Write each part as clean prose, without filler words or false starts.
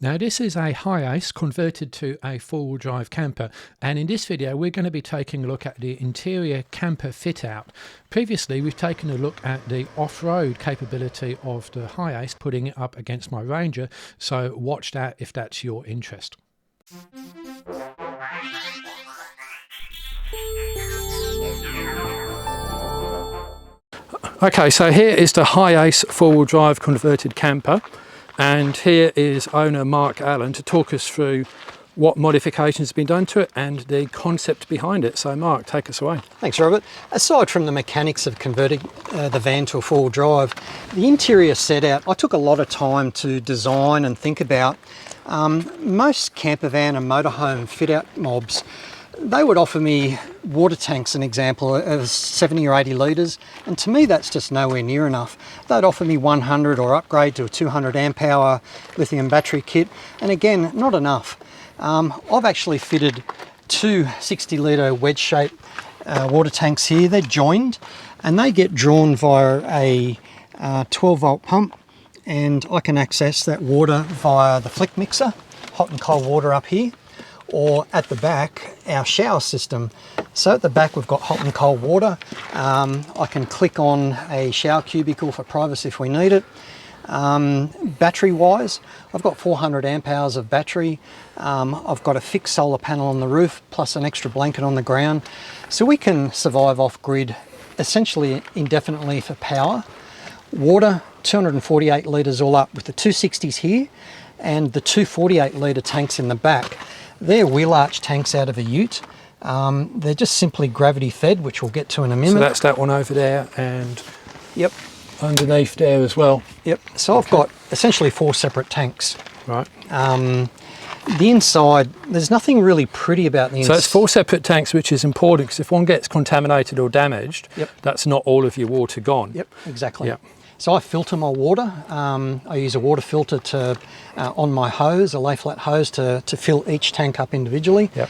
Now this is a Hiace converted to a four-wheel drive camper, and in this video we're going to be taking a look at the interior camper fit out. Previously we've taken a look at the off-road capability of the Hiace, putting it up against my Ranger, so watch that if that's your interest. Okay, so here is the Hiace four-wheel drive converted camper, and here is owner Mark Allen to talk us through what modifications have been done to it and the concept behind it. So Mark, take us away. Thanks, Robert. Aside from the mechanics of converting the van to a four-wheel drive, the interior set out, I took a lot of time to design and think about. Most campervan and motorhome fit out mobs, they would offer me water tanks, an example of 70 or 80 litres, and to me that's just nowhere near enough. They'd offer me 100 or upgrade to a 200 amp hour lithium battery kit, and again, not enough. I've actually fitted two 60 litre wedge shaped water tanks here. They're joined and they get drawn via a 12 volt pump, and I can access that water via the flick mixer, hot and cold water up here, or at the back, our shower system. So at the back we've got hot and cold water. I can click on a shower cubicle for privacy if we need it. Battery wise, I've got 400 amp hours of battery. I've got a fixed solar panel on the roof plus an extra blanket on the ground. So we can survive off grid essentially indefinitely for power. Water, 248 litres all up with the 260s here and the 248 litre tanks in the back. They're wheel arch tanks out of a ute. They're just simply gravity fed, which we'll get to in a minute. So that's that one over there, and yep, underneath there as well. Yep, so I've got essentially four separate tanks. Right. The inside, there's nothing really pretty about the inside. So it's four separate tanks, which is important because if one gets contaminated or damaged, yep, that's not all of your water gone. Yep, exactly. Yep. So I filter my water. I use a water filter to on my hose, a lay flat hose, to fill each tank up individually. Yep.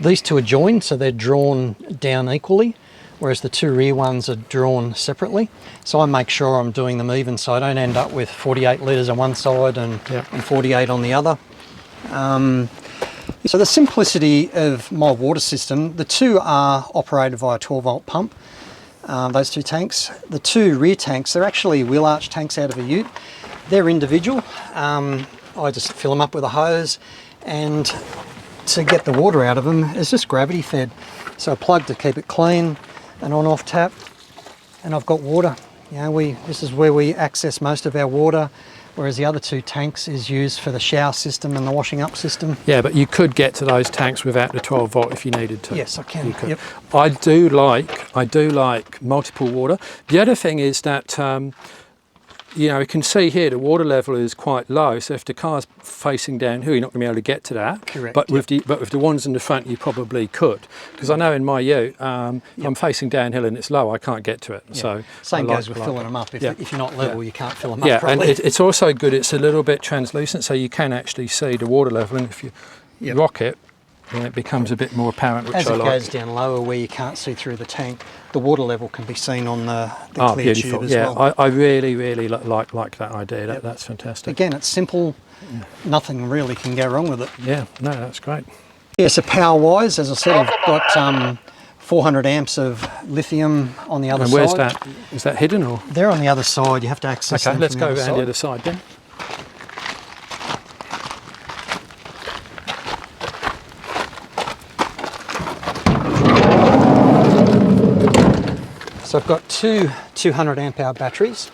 These two are joined, so they're drawn down equally, whereas the two rear ones are drawn separately. So I make sure I'm doing them even so I don't end up with 48 litres on one side and 48 on the other. So the simplicity of my water system, the two are operated via a 12 volt pump. Those two tanks. The two rear tanks, they're actually wheel arch tanks out of a ute. They're individual. I just fill them up with a hose, and to get the water out of them, it's just gravity fed. So a plug to keep it clean, an on off tap, and I've got water. You know, this is where we access most of our water, whereas the other two tanks is used for the shower system and the washing up system. Yeah, but you could get to those tanks without the 12 volt if you needed to. Yes, I can. You could. Yep. I do like multiple water. The other thing is that you know, you can see here the water level is quite low, so if the car's facing downhill you're not going to be able to get to that. Correct. But with the ones in the front you probably could, because I know in my ute I'm facing downhill and it's low, I can't get to it. Yeah. So same goes with filling them up. If you're not level, you can't fill them up and properly. it's also good, it's a little bit translucent, so you can actually see the water level, and if you rock it, then it becomes a bit more apparent, which As I it like. goes down lower where you can't see through the tank, the water level can be seen on the clear beautiful. tube as yeah, well. I really like that idea. That's fantastic. Again, it's simple. Nothing really can go wrong with it. Yeah, no, that's great. Yeah, so power-wise, as I said, I've got 400 amps of lithium on the other side. And where's that? Is that hidden or? They're on the other side. You have to access them. Okay, let's from go the around the other side then. So I've got two 200 amp hour batteries,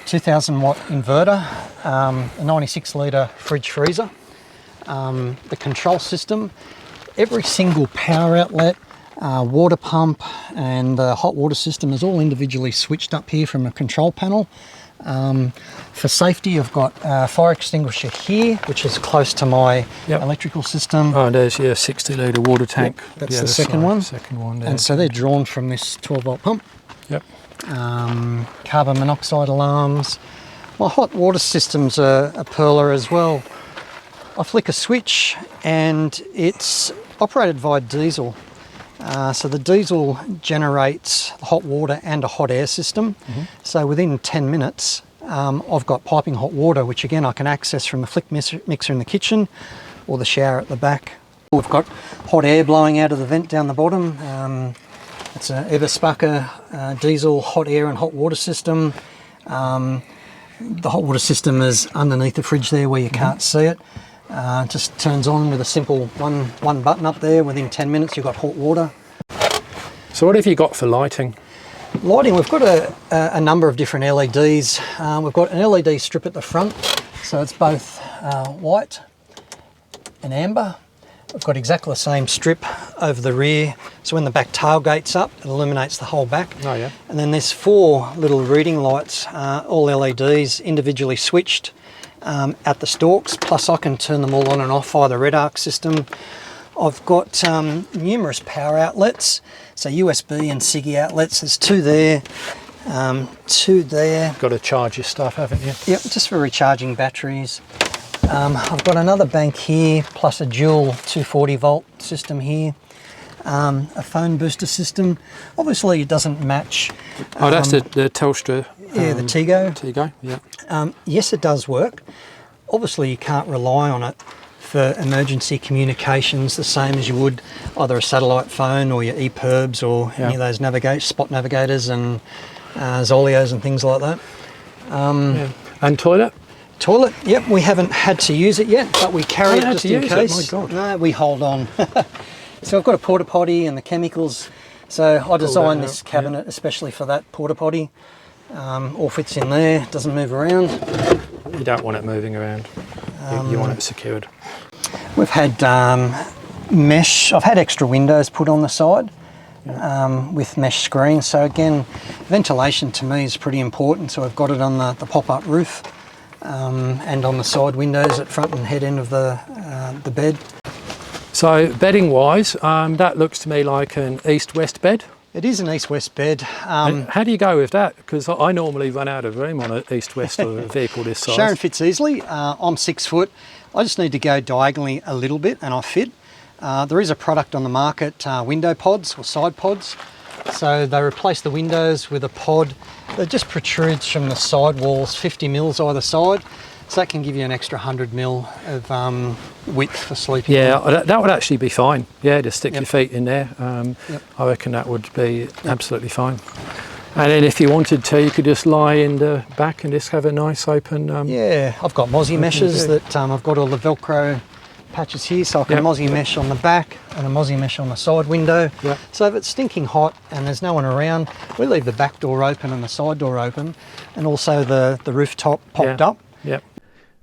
2000 watt inverter, a 96 litre fridge freezer, the control system, every single power outlet, water pump and the hot water system is all individually switched up here from a control panel. For safety, I've got a fire extinguisher here, which is close to my electrical system. Oh, there's your 60 litre water tank. Yep, that's the second one. Second one there. And so they're drawn from this 12 volt pump. Yep. Carbon monoxide alarms. My hot water systems are Perla as well. I flick a switch and it's operated via diesel. So the diesel generates hot water and a hot air system. So within 10 minutes, I've got piping hot water, which again I can access from the flick mixer in the kitchen or the shower at the back. We've got hot air blowing out of the vent down the bottom. It's an Eberspacher diesel hot air and hot water system. The hot water system is underneath the fridge there where you can't see it. Just turns on with a simple one button up there. Within 10 minutes you've got hot water. So what have you got for lighting? Lighting, we've got a number of different LEDs. We've got an LED strip at the front, so it's both white and amber. We've got exactly the same strip over the rear, so when the back tailgate's up, it illuminates the whole back. Oh yeah. And then there's 4 little reading lights, all LEDs, individually switched at the stalks, plus I can turn them all on and off via the red arc system. I've got numerous power outlets, so USB and SIGI outlets. There's 2 there, 2 there. Got to charge your stuff, haven't you? Yep, just for recharging batteries. I've got another bank here, plus a dual 240 volt system here. A phone booster system. Obviously it doesn't match. Oh, that's the Telstra. Yeah, the Tigo. Tigo, yeah. Yes, it does work. Obviously you can't rely on it for emergency communications the same as you would either a satellite phone or your ePerbs or any of those spot navigators and Zolios and things like that. And toilet? Toilet, yep, we haven't had to use it yet, but we carry it just in case. My God. No, we hold on. So I've got a porta potty and the chemicals. So I designed this cabinet especially for that porta potty. All fits in there, doesn't move around. You don't want it moving around. You want it secured. We've had mesh. I've had extra windows put on the side with mesh screens. So again, ventilation to me is pretty important. So I've got it on the pop-up roof and on the side windows at front and head end of the bed. So bedding wise, that looks to me like an east-west bed. It is an east-west bed. How do you go with that? Because I normally run out of room on an east-west of a vehicle this size. Sharon fits easily. I'm 6 foot. I just need to go diagonally a little bit and I fit. There is a product on the market, window pods or side pods. So they replace the windows with a pod that just protrudes from the side walls, 50 mils either side. So that can give you an extra 100 mil of width for sleeping. Yeah, that would actually be fine. Yeah, just stick your feet in there. I reckon that would be absolutely fine. And then if you wanted to, you could just lie in the back and just have a nice open... yeah, I've got mozzie meshes that I've got all the Velcro patches here, so I can mozzie mesh on the back and a mozzie mesh on the side window. So if it's stinking hot and there's no one around, we leave the back door open and the side door open, and also the rooftop popped up.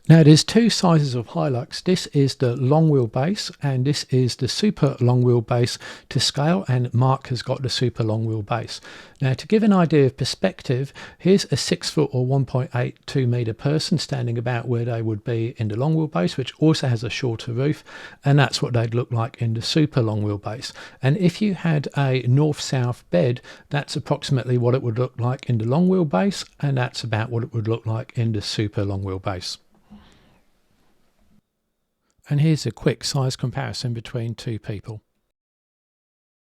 Now there's 2 sizes of Hilux. This is the long wheelbase and this is the super long wheelbase to scale, and Mark has got the super long wheelbase. Now to give an idea of perspective, here's a 6 foot or 1.82 metre person standing about where they would be in the long wheelbase, which also has a shorter roof, and that's what they'd look like in the super long wheelbase. And if you had a north-south bed, that's approximately what it would look like in the long wheelbase, and that's about what it would look like in the super long wheelbase. And here's a quick size comparison between 2 people.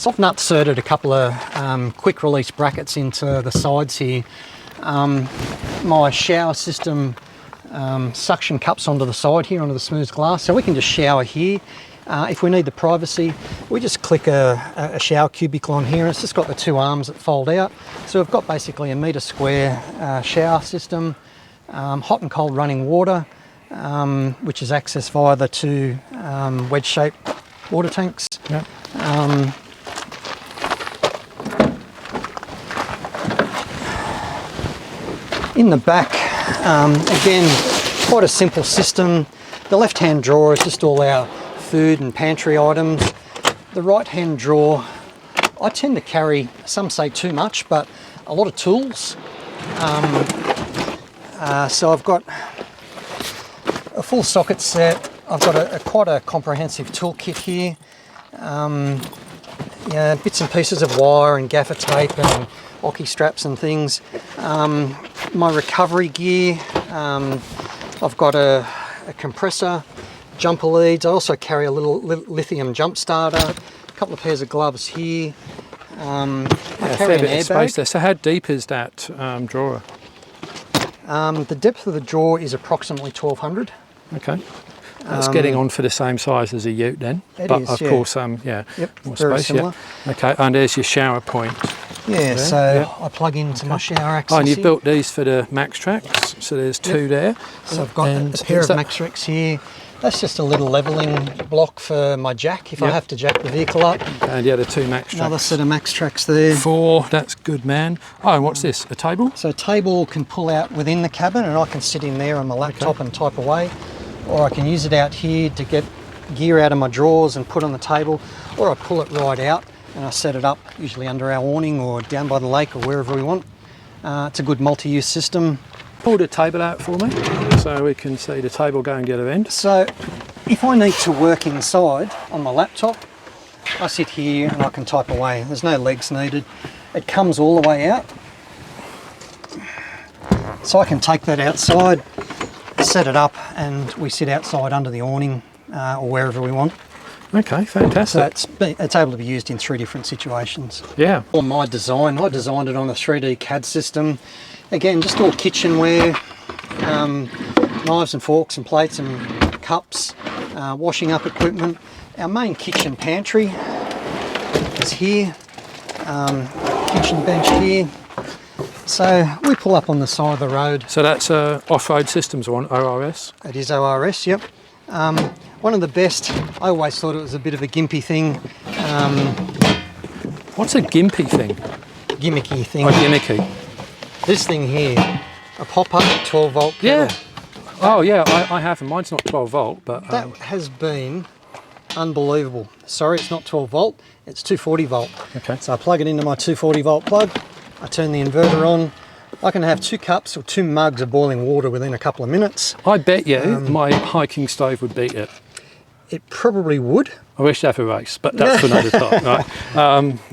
So I've nut-inserted a couple of quick release brackets into the sides here. My shower system suction cups onto the side here, onto the smooth glass, so we can just shower here. If we need the privacy, we just click a shower cubicle on here, and it's just got the 2 arms that fold out. So we've got basically a metre square shower system, hot and cold running water, which is accessed via the 2 wedge-shaped water tanks. In the back, again, quite a simple system. The left-hand drawer is just all our food and pantry items. The right-hand drawer, I tend to carry, some say too much, but a lot of tools. So I've got a full socket set. I've got quite a comprehensive toolkit here. Bits and pieces of wire and gaffer tape and hockey straps and things. My recovery gear, I've got a compressor, jumper leads. I also carry a little lithium jump starter, a couple of pairs of gloves here. I carry an airbag. Space there. So how deep is that drawer? The depth of the jaw is approximately 1200. Okay. That's getting on for the same size as a ute then. But is, of yeah. course, yeah, Yep, more very space. similar. Yeah. Okay, and there's your shower point. Yeah, there. so Yep. I plug into my shower access. Oh, and you've here. built these for the Max Tracks, so there's two there. So I've got And a pair is of that- Max Rex here. That's just a little levelling block for my jack if I Yep. have to jack the vehicle up. And the other two Max Tracks. Another set of Max Tracks there. 4, that's good, man. Oh, and what's this, a table? So table can pull out within the cabin and I can sit in there on my laptop and type away, or I can use it out here to get gear out of my drawers and put on the table, or I pull it right out and I set it up usually under our awning or down by the lake or wherever we want. It's a good multi-use system. Pull the table out for me so we can see the table going the other end. So if I need to work inside on my laptop, I sit here and I can type away. There's no legs needed. It comes all the way out. So I can take that outside, set it up, and we sit outside under the awning or wherever we want. Okay, So fantastic. it's able to be used in 3 different situations. Yeah. On my design, I designed it on a 3D CAD system. Again, just all kitchenware, knives and forks and plates and cups, washing up equipment. Our main kitchen pantry is here, kitchen bench here. So we pull up on the side of the road. So that's off-road systems one, ORS. It is ORS, yep. One of the best. I always thought it was a bit of a gimpy thing, What's a gimpy thing? gimmicky thing. Oh, gimmicky. This thing here, a pop-up 12-volt kettle. Yeah. Oh, yeah, I have, and mine's not 12 volt, but... That has been unbelievable. Sorry, it's not 12 volt, it's 240 volt. Okay. So I plug it into my 240 volt plug, I turn the inverter on, I can have 2 cups or 2 mugs of boiling water within a couple of minutes. I bet you my hiking stove would beat it. It probably would. I wish to have a race, but that's for another time, right?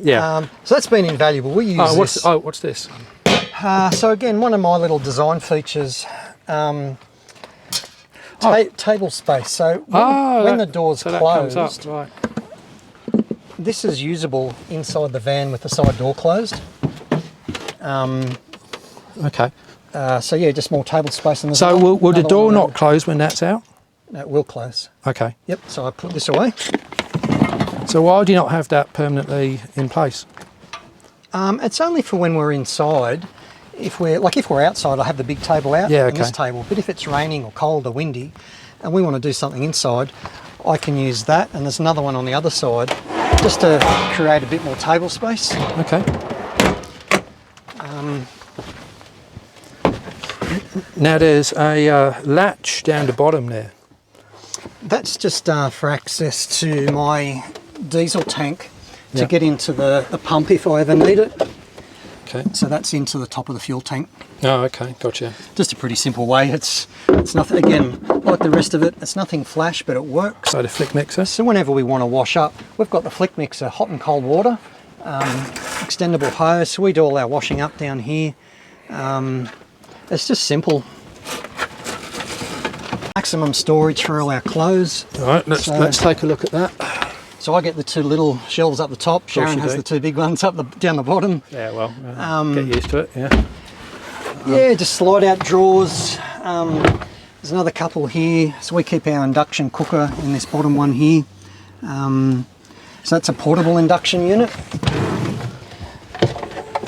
Yeah. So that's been invaluable. We use this. What's this? So again, one of my little design features, table space. So when the door's so closed, that comes up, right. this is usable inside the van with the side door closed. Okay. So yeah, just more table space in the So will the door not close when that's out? No, it will close. Okay. Yep, so I put this away. So why do you not have that permanently in place? It's only for when we're inside. If we're outside, I have the big table out Yeah, and this okay. table. But if it's raining or cold or windy and we want to do something inside, I can use that. And there's another one on the other side just to create a bit more table space. Okay. Now there's a latch down the bottom there. That's just for access to my diesel tank to Yeah. get into the pump if I ever need it. Okay. So that's into the top of the fuel tank. Oh, okay, gotcha. Just a pretty simple way. It's nothing, again, like the rest of it, it's nothing flash, but it works. So the flick mixer. So whenever we want to wash up, we've got the flick mixer, hot and cold water, extendable hose. So we do all our washing up down here. It's just simple. Maximum storage for all our clothes. All right, let's take a look at that. So I get the 2 little shelves up the top. Sharon you has do. the 2 big ones down the bottom. Yeah, well, get used to it. Yeah. Yeah, just slide out drawers. There's another couple here. So we keep our induction cooker in this bottom one here. So that's a portable induction unit.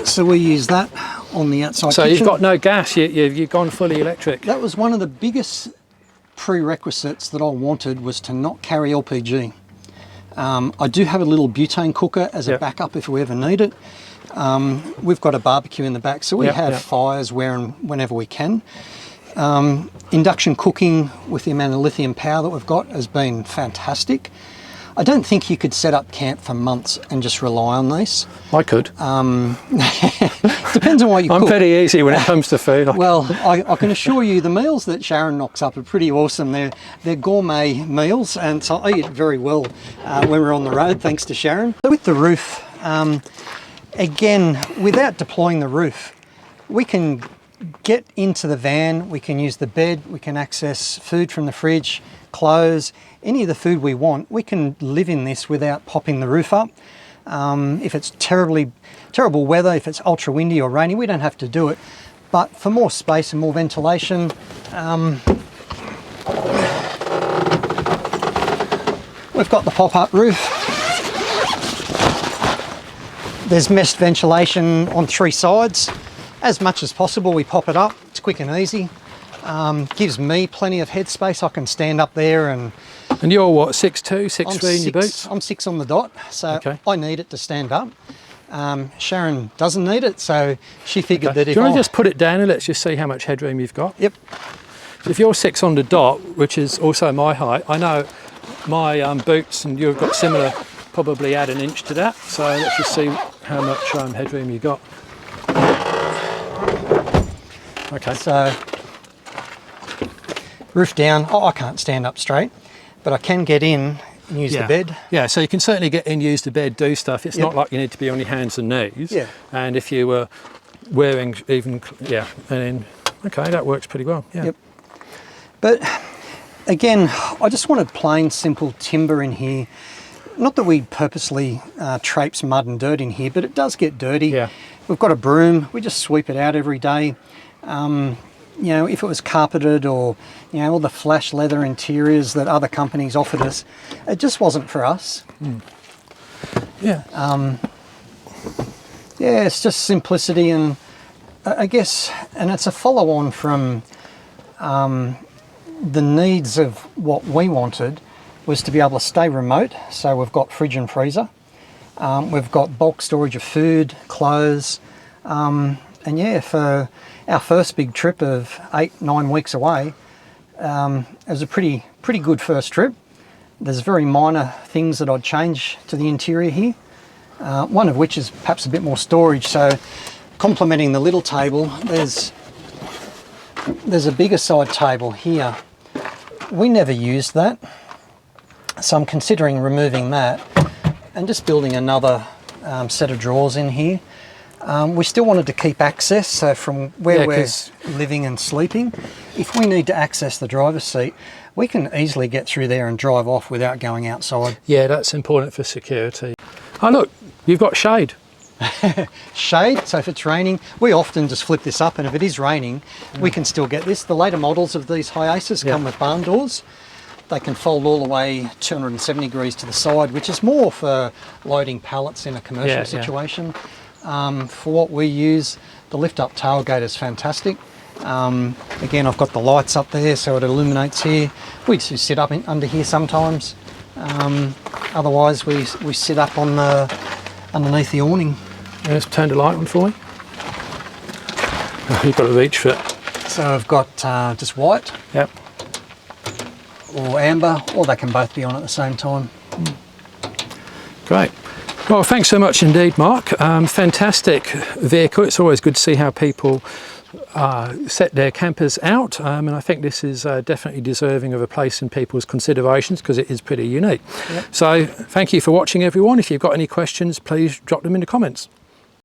So we use that on the outside So kitchen. you've got no gas. You've gone fully electric. That was one of the biggest prerequisites that I wanted, was to not carry LPG. I do have a little butane cooker as a Yep. backup if we ever need it. We've got a barbecue in the back, so we Yep, have yep. fires where and whenever we can. Induction cooking with the amount of lithium power that we've got has been fantastic. I don't think you could set up camp for months and just rely on these. I could. Depends on what you I'm cook. pretty easy when it comes to food. Well, I can assure you the meals that Sharon knocks up are pretty awesome. They're gourmet meals, and so I eat very well when we're on the road, thanks to Sharon. So with the roof, again, without deploying the roof, we can get into the van, we can use the bed, we can access food from the fridge, clothes, any of the food we want. We can live in this without popping the roof up. If it's terrible weather, if it's ultra windy or rainy, we don't have to do it. but for more space and more ventilation, we've got the pop-up roof. There's meshed ventilation on 3 sides. As much as possible, we pop it up. It's quick and easy. Gives me plenty of headspace. I can stand up there and... And you're what, 6'2", 6'3" in your boots? I'm 6 on the dot, so okay. I need it to stand up. Sharon doesn't need it, so she figured that if Do you want to just put it down and let's just see how much headroom you've got? Yep. So if you're 6 on the dot, which is also my height, I know my boots and you've got similar, probably add an inch to that. So let's just see how much headroom you got. Okay. So roof down. Oh, I can't stand up straight, but I can get in and use the bed. Yeah, so you can certainly get in, use the bed, do stuff. It's not like you need to be on your hands and knees. Yeah. And if you were wearing even, and then, okay, that works pretty well. Yeah. Yep. But again, I just wanted plain, simple timber in here. Not that we purposely traipse mud and dirt in here, but it does get dirty. Yeah. We've got a broom. We just sweep it out every day. You know, if it was carpeted or, you know, all the flash leather interiors that other companies offered us, it just wasn't for us. Yeah. Yeah, it's just simplicity, and I guess, and it's a follow-on from the needs of what we wanted was to be able to stay remote. So we've got fridge and freezer. We've got bulk storage of food, clothes, and yeah, for our first big trip of 8-9 weeks away, it was a pretty good first trip. There's very minor things that I'd change to the interior here, one of which is perhaps a bit more storage. So complementing the little table, there's a bigger side table here. We never used that, so I'm considering removing that and just building another set of drawers in here. We still wanted to keep access, so from where we're living and sleeping, if we need to access the driver's seat, we can easily get through there and drive off without going outside. Yeah, that's important for security. Oh look, you've got shade. Shade, so if it's raining, we often just flip this up, and if it is raining, we can still get this. The later models of these Hiaces come with barn doors. They can fold all the way 270 degrees to the side, which is more for loading pallets in a commercial situation. For what we use, the lift-up tailgate is fantastic. Again, I've got the lights up there, so it illuminates here. We just sit up under here sometimes. Otherwise, we sit up on underneath the awning. Yeah, let's turn the light on for me. Oh, you've got to reach for it. So I've got just white. Yep. Or amber, or they can both be on at the same time. Great. Well, thanks so much indeed, Mark. Fantastic vehicle. It's always good to see how people set their campers out, and I think this is definitely deserving of a place in people's considerations because it is pretty unique. Yep. So thank you for watching, everyone. If you've got any questions, please drop them in the comments.